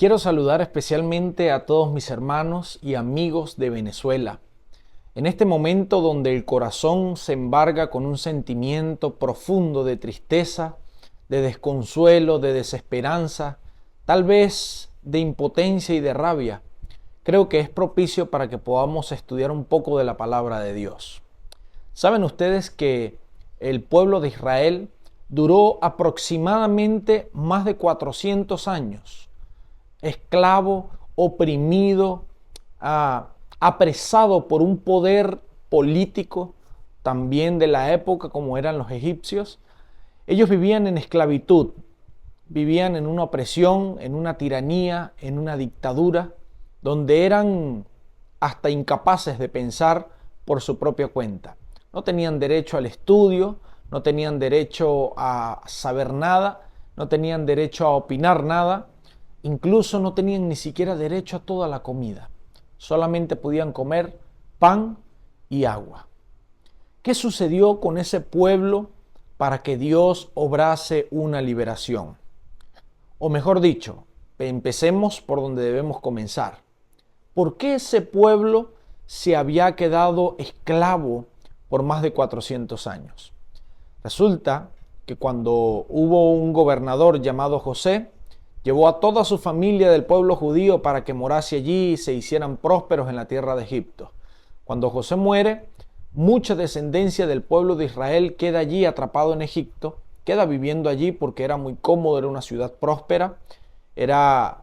Quiero saludar especialmente a todos mis hermanos y amigos de Venezuela. En este momento donde el corazón se embarga con un sentimiento profundo de tristeza, de desconsuelo, de desesperanza, tal vez de impotencia y de rabia, creo que es propicio para que podamos estudiar un poco de la palabra de Dios. ¿Saben ustedes que el pueblo de Israel duró aproximadamente más de 400 años? Esclavo, oprimido, apresado por un poder político también de la época como eran los egipcios. Ellos vivían en esclavitud, vivían en una opresión, en una tiranía, en una dictadura, donde eran hasta incapaces de pensar por su propia cuenta. No tenían derecho al estudio, no tenían derecho a saber nada, no tenían derecho a opinar nada. Incluso no tenían ni siquiera derecho a toda la comida. Solamente podían comer pan y agua. ¿Qué sucedió con ese pueblo para que Dios obrase una liberación? O mejor dicho, empecemos por donde debemos comenzar. ¿Por qué ese pueblo se había quedado esclavo por más de 400 años? Resulta que cuando hubo un gobernador llamado José, llevó a toda su familia del pueblo judío para que morase allí y se hicieran prósperos en la tierra de Egipto. Cuando José muere, mucha descendencia del pueblo de Israel queda allí atrapado en Egipto, queda viviendo allí porque era muy cómodo, era una ciudad próspera, era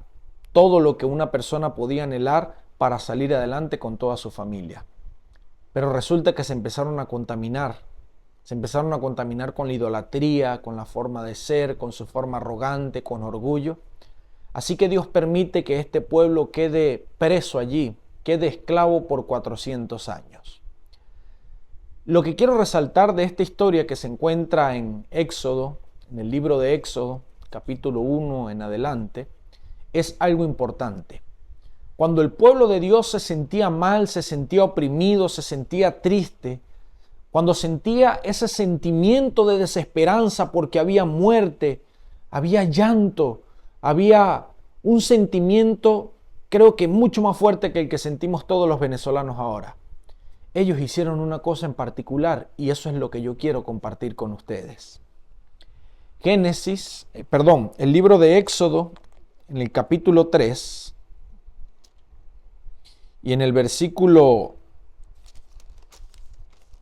todo lo que una persona podía anhelar para salir adelante con toda su familia. Pero resulta que se empezaron a contaminar con la idolatría, con la forma de ser, con su forma arrogante, con orgullo. Así que Dios permite que este pueblo quede preso allí, quede esclavo por 400 años. Lo que quiero resaltar de esta historia que se encuentra en Éxodo, en el libro de Éxodo, capítulo 1 en adelante, es algo importante. Cuando el pueblo de Dios se sentía mal, se sentía oprimido, se sentía triste, cuando sentía ese sentimiento de desesperanza porque había muerte, había llanto, había un sentimiento creo que mucho más fuerte que el que sentimos todos los venezolanos ahora. Ellos hicieron una cosa en particular y eso es lo que yo quiero compartir con ustedes. El libro de Éxodo, en el capítulo 3 y en el versículo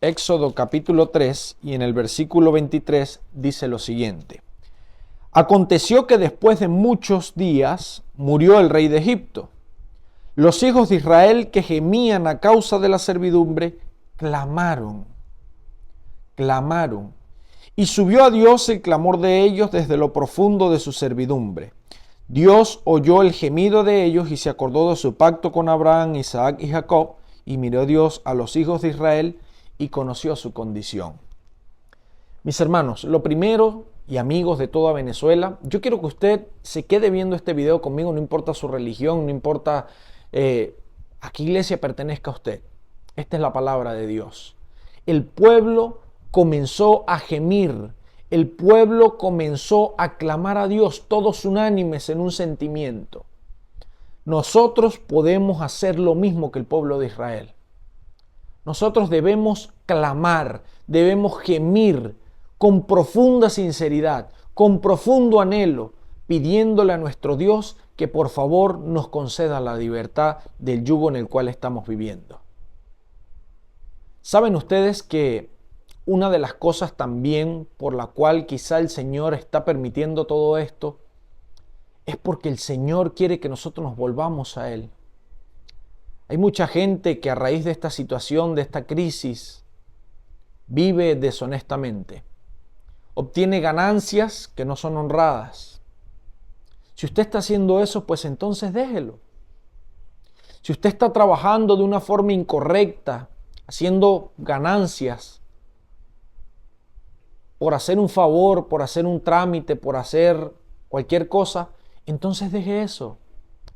Éxodo capítulo 3 y en el versículo 23 dice lo siguiente. Aconteció que después de muchos días murió el rey de Egipto. Los hijos de Israel que gemían a causa de la servidumbre, clamaron. Y subió a Dios el clamor de ellos desde lo profundo de su servidumbre. Dios oyó el gemido de ellos y se acordó de su pacto con Abraham, Isaac y Jacob, y miró Dios a los hijos de Israel y conoció su condición. Mis hermanos, lo primero y amigos de toda Venezuela, yo quiero que usted se quede viendo este video conmigo, no importa su religión, no importa a qué iglesia pertenezca usted. Esta es la palabra de Dios. El pueblo comenzó a gemir, el pueblo comenzó a clamar a Dios, todos unánimes en un sentimiento. Nosotros podemos hacer lo mismo que el pueblo de Israel. Nosotros debemos clamar, debemos gemir con profunda sinceridad, con profundo anhelo, pidiéndole a nuestro Dios que por favor nos conceda la libertad del yugo en el cual estamos viviendo. ¿Saben ustedes que una de las cosas también por la cual quizá el Señor está permitiendo todo esto es porque el Señor quiere que nosotros nos volvamos a Él? Hay mucha gente que a raíz de esta situación, de esta crisis, vive deshonestamente. Obtiene ganancias que no son honradas. Si usted está haciendo eso, pues entonces déjelo. Si usted está trabajando de una forma incorrecta, haciendo ganancias, por hacer un favor, por hacer un trámite, por hacer cualquier cosa, entonces deje eso.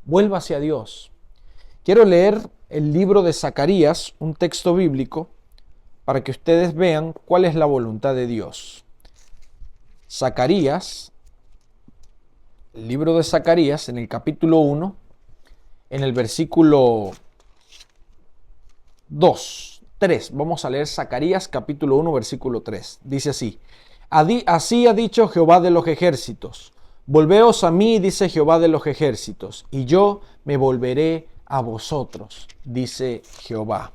Vuélvase a Dios. Quiero leer el libro de Zacarías, un texto bíblico, para que ustedes vean cuál es la voluntad de Dios. Zacarías, el libro de Zacarías, en el capítulo 1, en el versículo 3. Vamos a leer Zacarías capítulo 1, versículo 3. Dice así: Así ha dicho Jehová de los ejércitos: volveos a mí, dice Jehová de los ejércitos, y yo me volveré a vosotros, dice Jehová.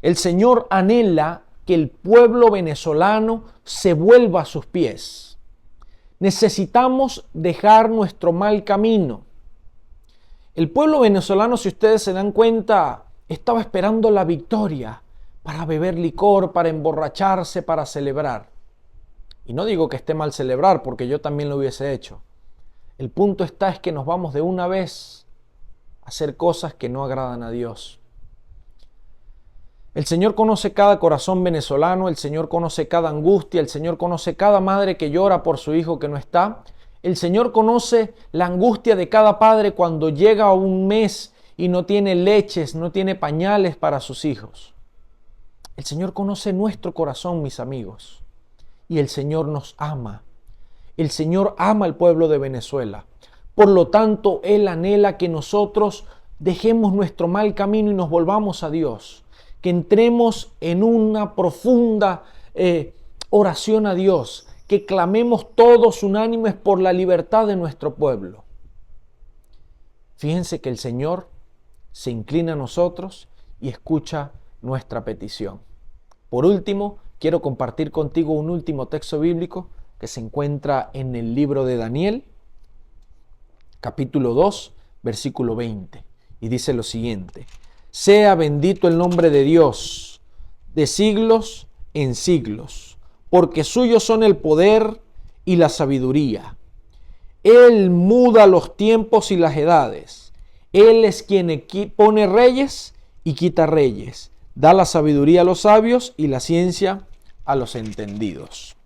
El Señor anhela que el pueblo venezolano se vuelva a sus pies. Necesitamos dejar nuestro mal camino. El pueblo venezolano, si ustedes se dan cuenta, estaba esperando la victoria para beber licor, para emborracharse, para celebrar. Y no digo que esté mal celebrar, porque yo también lo hubiese hecho. El punto es que nos vamos de una vez a hacer cosas que no agradan a Dios. El Señor conoce cada corazón venezolano, el Señor conoce cada angustia, el Señor conoce cada madre que llora por su hijo que no está. El Señor conoce la angustia de cada padre cuando llega a un mes y no tiene leches, no tiene pañales para sus hijos. El Señor conoce nuestro corazón, mis amigos, y el Señor nos ama. El Señor ama al pueblo de Venezuela. Por lo tanto, Él anhela que nosotros dejemos nuestro mal camino y nos volvamos a Dios. Que entremos en una profunda oración a Dios, que clamemos todos unánimes por la libertad de nuestro pueblo. Fíjense que el Señor se inclina a nosotros y escucha nuestra petición. Por último, quiero compartir contigo un último texto bíblico que se encuentra en el libro de Daniel, capítulo 2, versículo 20, y dice lo siguiente: sea bendito el nombre de Dios de siglos en siglos, porque suyos son el poder y la sabiduría. Él muda los tiempos y las edades. Él es quien pone reyes y quita reyes. Da la sabiduría a los sabios y la ciencia a los entendidos.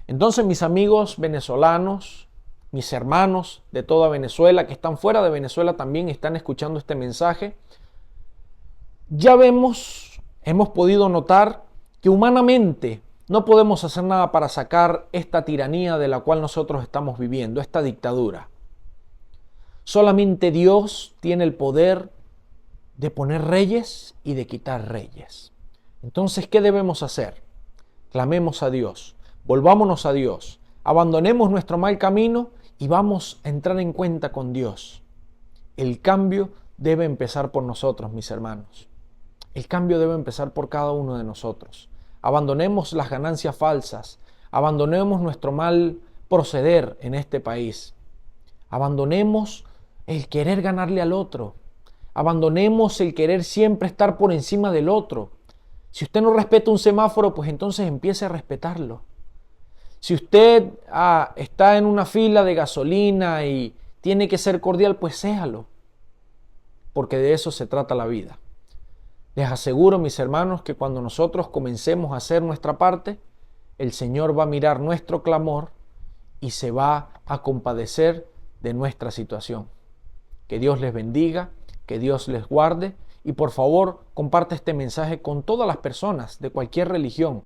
Entonces, mis amigos venezolanos, mis hermanos de toda Venezuela, que están fuera de Venezuela también están escuchando este mensaje, ya hemos podido notar que humanamente no podemos hacer nada para sacar esta tiranía de la cual nosotros estamos viviendo, esta dictadura. Solamente Dios tiene el poder de poner reyes y de quitar reyes. Entonces, ¿qué debemos hacer? Clamemos a Dios, volvámonos a Dios, abandonemos nuestro mal camino y vamos a entrar en cuenta con Dios. El cambio debe empezar por nosotros, mis hermanos. El cambio debe empezar por cada uno de nosotros. Abandonemos las ganancias falsas, abandonemos nuestro mal proceder en este país. Abandonemos el querer ganarle al otro. Abandonemos el querer siempre estar por encima del otro. Si usted no respeta un semáforo, pues entonces empiece a respetarlo. Si usted está en una fila de gasolina y tiene que ser cordial, pues séalo. Porque de eso se trata la vida. Les aseguro, mis hermanos, que cuando nosotros comencemos a hacer nuestra parte, el Señor va a mirar nuestro clamor y se va a compadecer de nuestra situación. Que Dios les bendiga, que Dios les guarde y por favor comparte este mensaje con todas las personas de cualquier religión